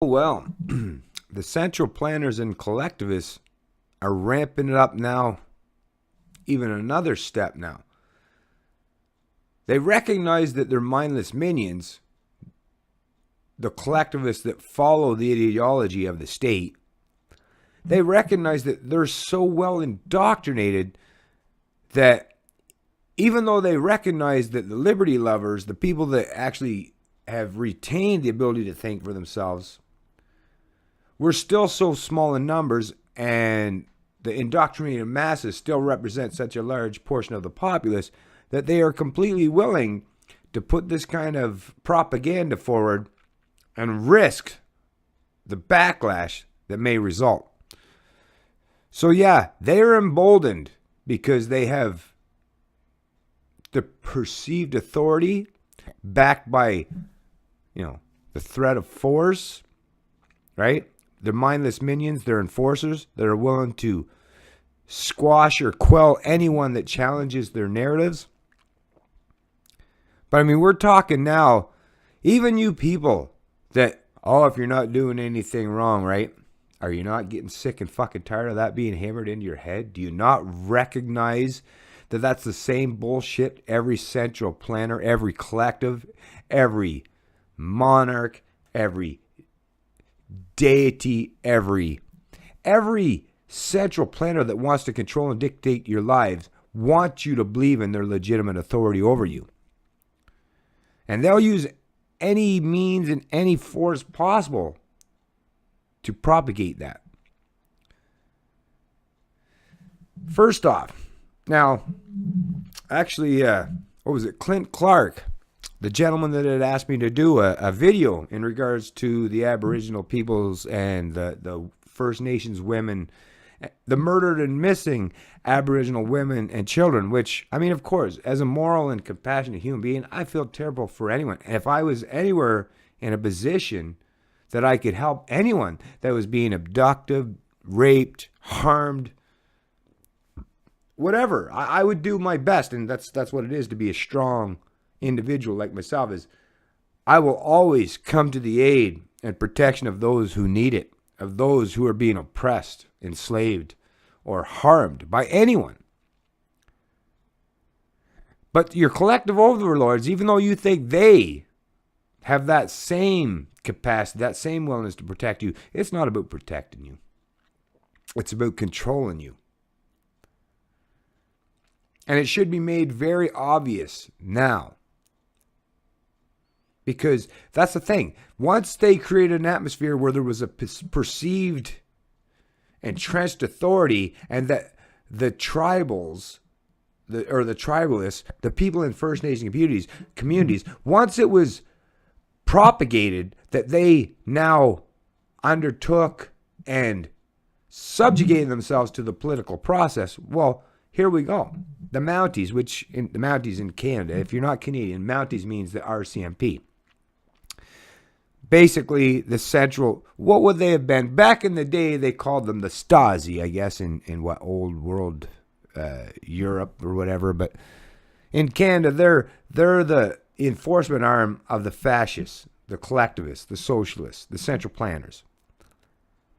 Well, the central planners and collectivists are ramping it up now, even another step now. They recognize that they're mindless minions, the collectivists that follow the ideology of the state. They recognize that they're so well indoctrinated that even though they recognize that the liberty lovers, the people that actually have retained the ability to think for themselves, we're still so small in numbers, and the indoctrinated masses still represent such a large portion of the populace that they are completely willing to put this kind of propaganda forward and risk the backlash that may result. So yeah, they are emboldened because they have the perceived authority backed by, the threat of force, right? They're mindless minions. They're enforcers that are willing to squash or quell anyone that challenges their narratives. But we're talking now, even you people that, if you're not doing anything wrong, right? Are you not getting sick and fucking tired of that being hammered into your head? Do you not recognize that that's the same bullshit every central planner, every collective, every monarch, every deity, every central planner that wants to control and dictate your lives wants you to believe in their legitimate authority over you? And they'll use any means and any force possible to propagate that. First off, now, actually, what was it? Clint Clark, the gentleman that had asked me to do a video in regards to the Aboriginal peoples and the First Nations women, the murdered and missing Aboriginal women and children, which, of course, as a moral and compassionate human being, I feel terrible for anyone. And if I was anywhere in a position that I could help anyone that was being abducted, raped, harmed, whatever, I would do my best. And that's what it is to be a strong individual like myself, is I will always come to the aid and protection of those who need it, of those who are being oppressed, enslaved, or harmed by anyone. But your collective overlords, even though you think they have that same capacity, that same willingness to protect you, it's not about protecting you. It's about controlling you. And it should be made very obvious now. Because that's the thing. Once they created an atmosphere where there was a perceived entrenched authority, and that the tribals, the tribalists, the people in First Nation communities, once it was propagated that they now undertook and subjugated themselves to the political process, well, here we go. The Mounties, the Mounties in Canada, if you're not Canadian, Mounties means the RCMP. Basically, the central, what would they have been? Back in the day, they called them the Stasi, I guess, in what old world Europe or whatever. But in Canada, they're the enforcement arm of the fascists, the collectivists, the socialists, the central planners.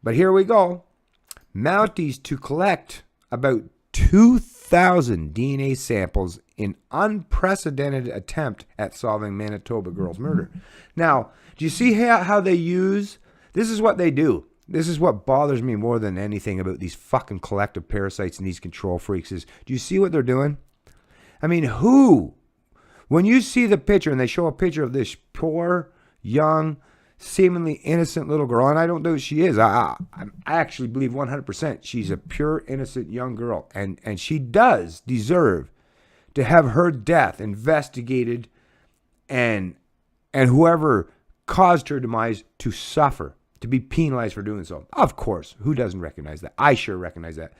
But here we go. Mounties to collect about 2,000 DNA samples in unprecedented attempt at solving Manitoba girl's murder. Now, do you see how they use? This is what they do. This is what bothers me more than anything about these fucking collective parasites and these control freaks is, do you see what they're doing? Who? When you see the picture and they show a picture of this poor, young, seemingly innocent little girl, and I don't know who she is. I actually believe 100% she's a pure, innocent young girl. And she does deserve to have her death investigated and whoever caused her demise to suffer, to be penalized for doing so. Of course, who doesn't recognize that? I sure recognize that.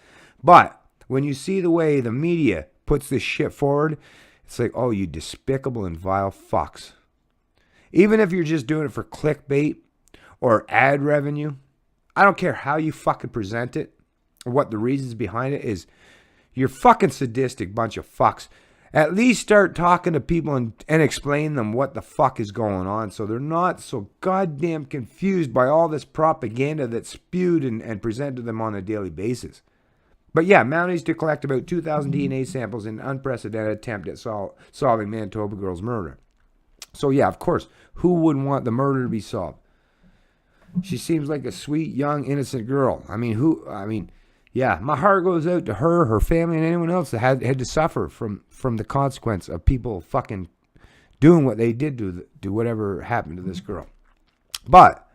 But when you see the way the media puts this shit forward, it's like, oh, you despicable and vile fucks. Even if you're just doing it for clickbait or ad revenue, I don't care how you fucking present it or what the reasons behind it is. You're fucking sadistic bunch of fucks. At least start talking to people and explain them what the fuck is going on so they're not so goddamn confused by all this propaganda that's spewed and presented to them on a daily basis. But yeah, Mounties to collect about 2,000 DNA samples in an unprecedented attempt at solving Manitoba Girl's murder. So yeah, of course, who wouldn't want the murder to be solved? She seems like a sweet, young, innocent girl. Yeah, my heart goes out to her, her family, and anyone else that had to suffer from the consequence of people fucking doing what they did to whatever happened to this girl. But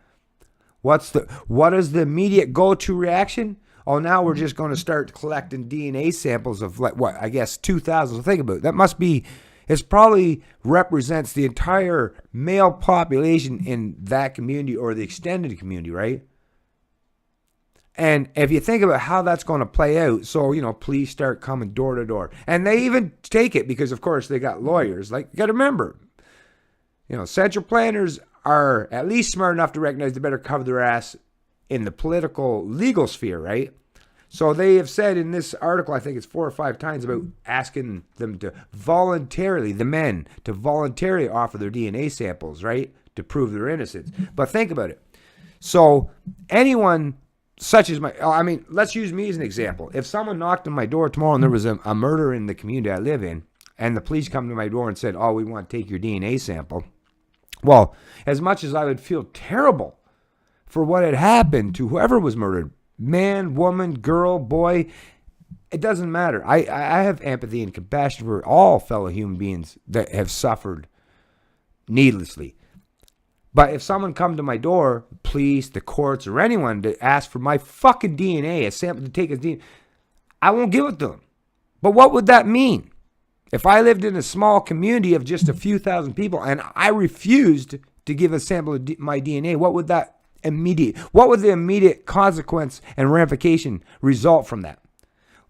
what is the immediate go-to reaction? Oh, now we're just going to start collecting DNA samples of 2,000. So think about it. That must be, it probably represents the entire male population in that community or the extended community, right? And if you think about how that's going to play out, so, police start coming door to door. And they even take it because, of course, they got lawyers. Like, you got to remember, central planners are at least smart enough to recognize they better cover their ass in the political, legal sphere, right? So they have said in this article, I think it's 4 or 5 times, about asking them to voluntarily, the men, to voluntarily offer their DNA samples, right? To prove their innocence. But think about it. So anyone such as let's use me as an example. If someone knocked on my door tomorrow and there was a murder in the community I live in, and the police come to my door and said, oh, we want to take your DNA sample. Well, as much as I would feel terrible for what had happened to whoever was murdered, man, woman, girl, boy, it doesn't matter. I have empathy and compassion for all fellow human beings that have suffered needlessly. But if someone come to my door, police, the courts, or anyone to ask for my fucking DNA, a sample to take his DNA, I won't give it to them. But what would that mean? If I lived in a small community of just a few thousand people and I refused to give a sample of my DNA, what would the immediate consequence and ramification result from that?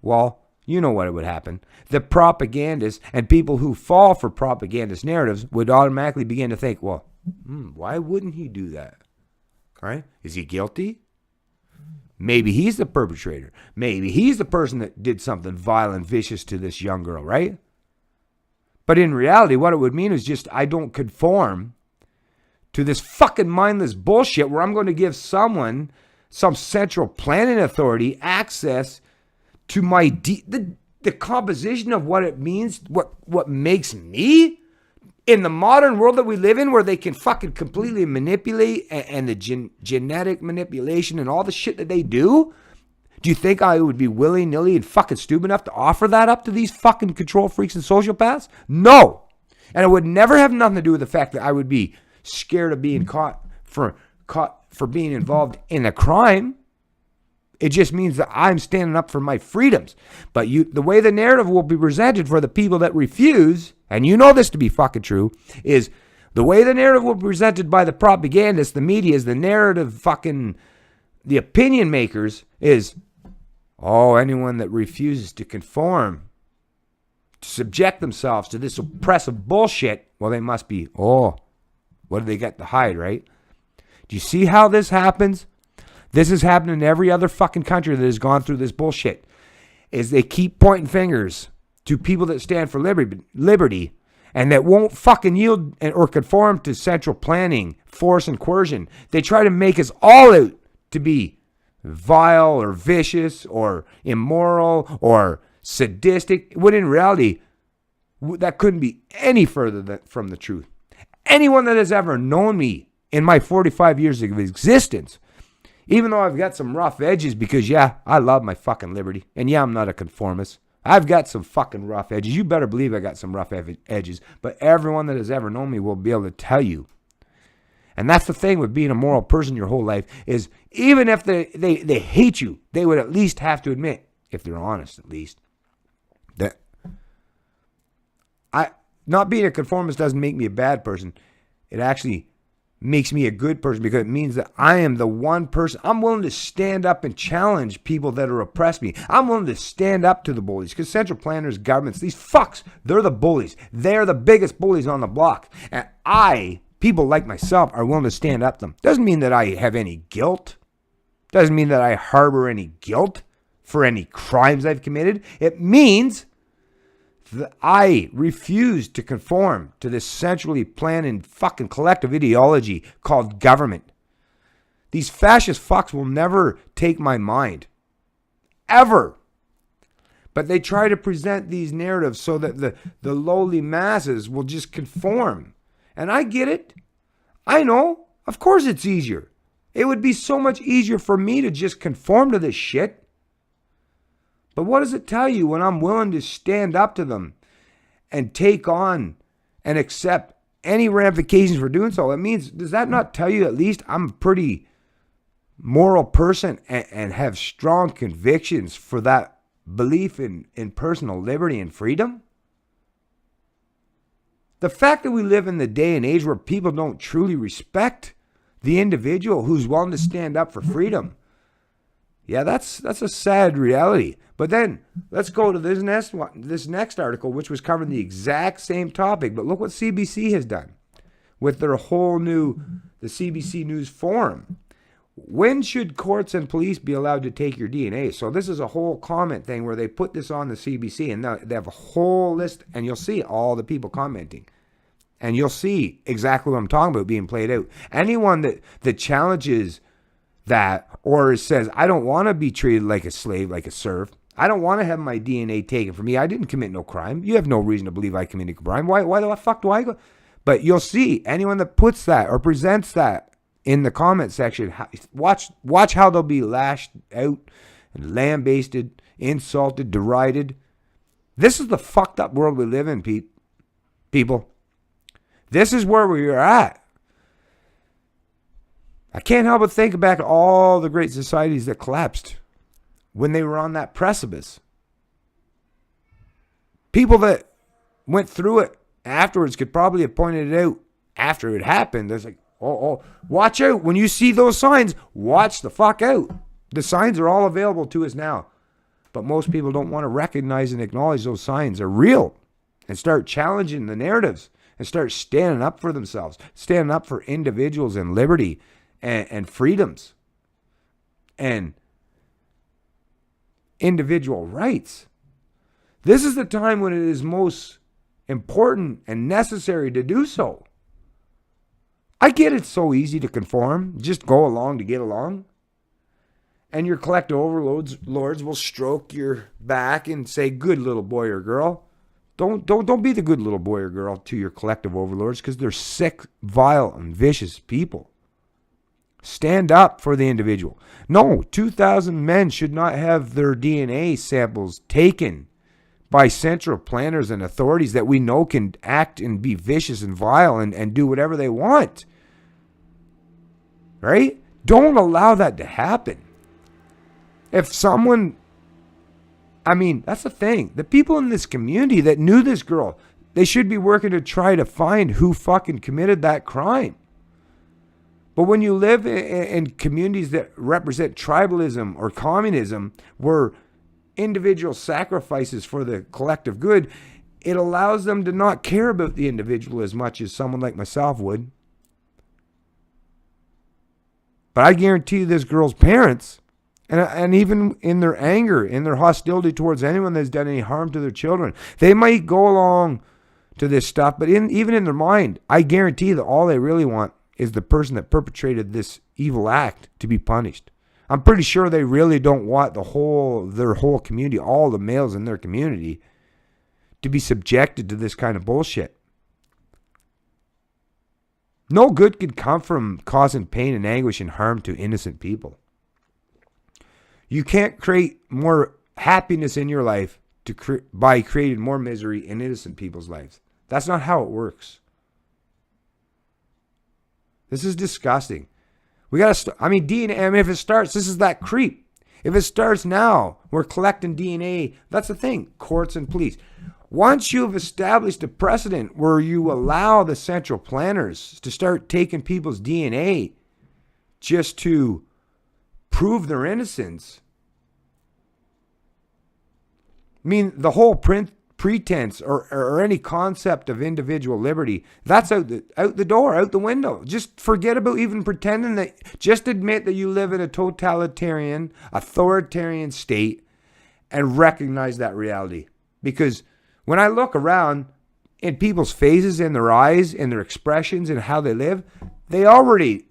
Well, you know what would happen. The propagandists and people who fall for propagandist narratives would automatically begin to think, well, why wouldn't he do that? Right? Is he guilty? Maybe he's the perpetrator. Maybe he's the person that did something vile and vicious to this young girl, right? But in reality, what it would mean is just I don't conform to this fucking mindless bullshit where I'm going to give someone, some central planning authority, access to my the composition of what it means, what makes me. In the modern world that we live in, where they can fucking completely manipulate and the genetic manipulation and all the shit that they do, do you think I would be willy-nilly and fucking stupid enough to offer that up to these fucking control freaks and sociopaths? No. And it would never have nothing to do with the fact that I would be scared of being caught for being involved in a crime. It just means that I'm standing up for my freedoms. But the way the narrative will be presented for the people that refuse, and you know this to be fucking true, is the way the narrative will be presented by the propagandists, the media, is the narrative fucking, the opinion makers is, oh, anyone that refuses to conform, to subject themselves to this oppressive bullshit, well, they must be, what do they got to hide, right? Do you see how this happens? This has happened in every other fucking country that has gone through this bullshit. Is they keep pointing fingers to people that stand for liberty and that won't fucking yield or conform to central planning, force, and coercion. They try to make us all out to be vile or vicious or immoral or sadistic, when in reality, that couldn't be any further from the truth. Anyone that has ever known me in my 45 years of existence, even though I've got some rough edges, because yeah, I love my fucking liberty, and yeah, I'm not a conformist. I've got some fucking rough edges. You better believe I got some rough edges, but everyone that has ever known me will be able to tell you. And that's the thing with being a moral person your whole life, is even if they hate you, they would at least have to admit, if they're honest at least, that not being a conformist doesn't make me a bad person. It actually makes me a good person, because it means that I am the one person. I'm willing to stand up and challenge people that are oppressed me. I'm willing to stand up to the bullies, because central planners, governments, these fucks, they're the bullies. They're the biggest bullies on the block. And people like myself, are willing to stand up to them. Doesn't mean that I have any guilt. Doesn't mean that I harbor any guilt for any crimes I've committed. It means I refuse to conform to this centrally planned and fucking collective ideology called government. These fascist fucks will never take my mind. Ever. But they try to present these narratives so that the lowly masses will just conform. And I get it. I know. Of course it's easier. It would be so much easier for me to just conform to this shit. But what does it tell you when I'm willing to stand up to them and take on and accept any ramifications for doing so? It means, does that not tell you at least I'm a pretty moral person and have strong convictions for that belief in personal liberty and freedom? The fact that we live in the day and age where people don't truly respect the individual who's willing to stand up for freedom, yeah, that's a sad reality. But then let's go to this next article, which was covering the exact same topic. But look what CBC has done with their whole the CBC News Forum. When should courts and police be allowed to take your DNA? So this is a whole comment thing where they put this on the CBC, and they have a whole list, and you'll see all the people commenting. And you'll see exactly what I'm talking about being played out. Anyone that challenges that or says, I don't want to be treated like a slave, like a serf. I don't want to have my DNA taken from me. I didn't commit no crime. You have no reason to believe I committed a crime. Why the fuck do I go? But you'll see anyone that puts that or presents that in the comment section, watch how they'll be lashed out and lambasted, insulted, derided. This is the fucked up world we live in, people. This is where we are at. I can't help but think back to all the great societies that collapsed when they were on that precipice. People that went through it afterwards could probably have pointed it out after it happened. There's like, oh, watch out. When you see those signs, watch the fuck out. The signs are all available to us now. But most people don't want to recognize and acknowledge those signs are real and start challenging the narratives and start standing up for themselves, standing up for individuals and liberty and freedoms and individual rights. This is the time when it is most important and necessary to do so. I get it's so easy to conform, just go along to get along. And your collective overlords will stroke your back and say, good little boy or girl. Don't be the good little boy or girl to your collective overlords, because they're sick, vile, and vicious people. Stand up for the individual. No, 2,000 men should not have their DNA samples taken by central planners and authorities that we know can act and be vicious and vile and do whatever they want. Right? Don't allow that to happen. If someone, that's the thing. The people in this community that knew this girl, they should be working to try to find who fucking committed that crime. But when you live in communities that represent tribalism or communism, where individual sacrifices for the collective good, it allows them to not care about the individual as much as someone like myself would. But I guarantee you this girl's parents, and even in their anger, in their hostility towards anyone that's done any harm to their children, they might go along to this stuff, but even in their mind, I guarantee that all they really want is the person that perpetrated this evil act to be punished. I'm pretty sure they really don't want their whole community, all the males in their community, to be subjected to this kind of bullshit. No good can come from causing pain and anguish and harm to innocent people. You can't create more happiness in your life by creating more misery in innocent people's lives. That's not how it works. This is disgusting. We got to DNA, if it starts, this is that creep. If it starts now, we're collecting DNA. That's the thing, courts and police. Once you've established a precedent where you allow the central planners to start taking people's DNA just to prove their innocence, the whole pretense or any concept of individual liberty, that's out the door, out the window. Just forget about even pretending that. Just admit that you live in a totalitarian, authoritarian state and recognize that reality. Because When I look around in people's faces, in their eyes, in their expressions, and how they live, they already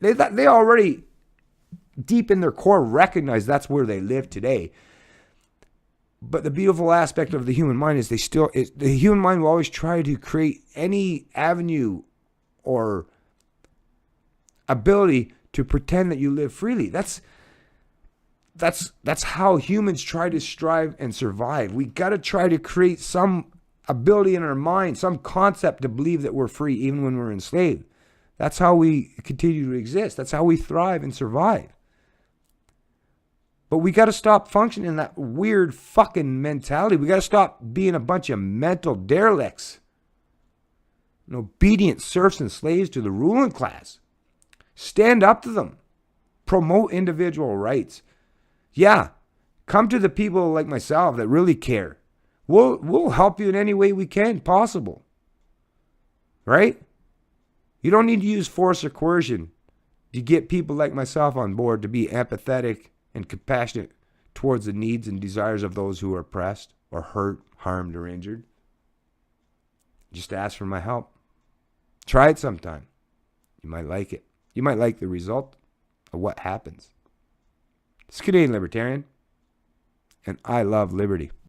deep in their core recognize that's where they live today. But the beautiful aspect of the human mind is the human mind will always try to create any avenue or ability to pretend that you live freely. That's how humans try to strive and survive. We got to try to create some ability in our mind, some concept to believe that we're free even when we're enslaved. That's how we continue to exist. That's how we thrive and survive. But we got to stop functioning in that weird fucking mentality. We got to stop being a bunch of mental derelicts, obedient serfs and slaves to the ruling class. Stand up to them. Promote individual rights. Yeah, come to the people like myself that really care. We'll help you in any way we can possible. Right? You don't need to use force or coercion to get people like myself on board to be empathetic and compassionate towards the needs and desires of those who are oppressed or hurt, harmed, or injured. Just ask for my help. Try it sometime. You might like it. You might like the result of what happens. It's Canadian Libertarian, and I love liberty.